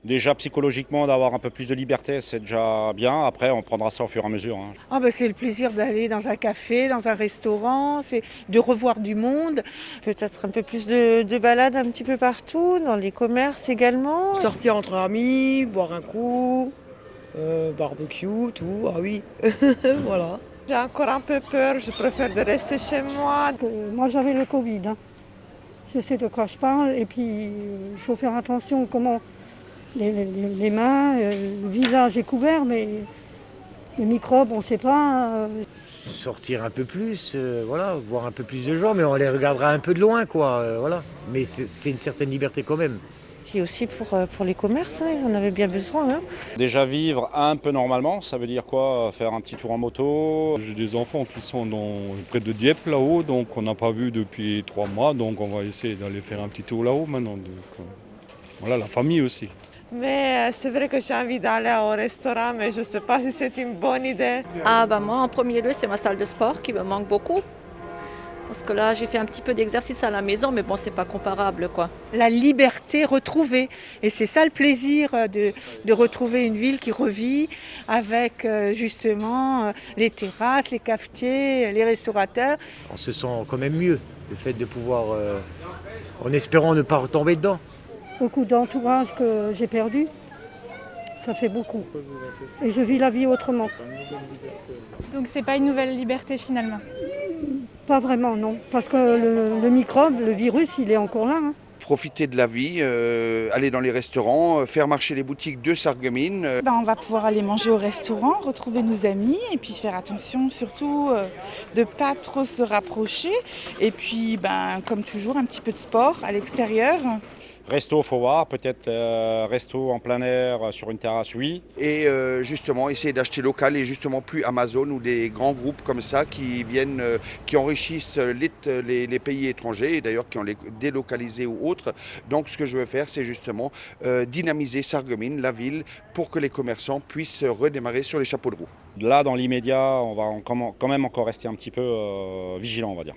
Déjà psychologiquement d'avoir un peu plus de liberté, c'est déjà bien. Après, on prendra ça au fur et à mesure, hein. Ah ben c'est le plaisir d'aller dans un café, dans un restaurant, c'est de revoir du monde. Peut-être un peu plus de balades un petit peu partout, dans les commerces également. Sortir entre amis, boire un coup, barbecue, tout, ah oui, voilà. J'ai encore un peu peur, je préfère de rester chez moi. Moi j'avais le Covid, hein. Je sais de quoi je parle et puis il faut faire attention comment les mains, le visage est couvert mais les microbes on ne sait pas. Sortir un peu plus, voilà, voir un peu plus de gens, mais on les regardera un peu de loin, quoi, voilà. Mais c'est une certaine liberté quand même. Puis aussi pour les commerces, hein, ils en avaient bien besoin, hein. Déjà vivre un peu normalement, ça veut dire quoi? Faire un petit tour en moto. J'ai des enfants qui sont près de Dieppe là-haut, donc on n'a pas vu depuis 3 mois, donc on va essayer d'aller faire un petit tour là-haut maintenant. Voilà, la famille aussi. Mais c'est vrai que j'ai envie d'aller au restaurant, mais je ne sais pas si c'est une bonne idée. Ah bah moi en premier lieu c'est ma salle de sport qui me manque beaucoup. Parce que là j'ai fait un petit peu d'exercice à la maison mais bon c'est pas comparable quoi. La liberté retrouvée. Et c'est ça le plaisir de retrouver une ville qui revit avec justement les terrasses, les cafetiers, les restaurateurs. On se sent quand même mieux, le fait de pouvoir, en espérant ne pas retomber dedans. Beaucoup d'entourage que j'ai perdu, ça fait beaucoup. Et je vis la vie autrement. Donc c'est pas une nouvelle liberté finalement. Pas vraiment non, parce que le microbe, le virus, il est encore là, hein. Profiter de la vie, aller dans les restaurants, faire marcher les boutiques de Sarreguemines. On va pouvoir aller manger au restaurant, retrouver nos amis et puis faire attention surtout de ne pas trop se rapprocher. Et puis comme toujours un petit peu de sport à l'extérieur. Resto, faut voir, peut-être resto en plein air sur une terrasse, oui. Et justement essayer d'acheter local et justement plus Amazon ou des grands groupes comme ça qui viennent, qui enrichissent les pays étrangers et d'ailleurs qui ont les délocalisés ou autres. Donc ce que je veux faire, c'est justement dynamiser Sarreguemines, la ville, pour que les commerçants puissent redémarrer sur les chapeaux de roue. Là, dans l'immédiat, on va quand même encore rester un petit peu vigilant, on va dire.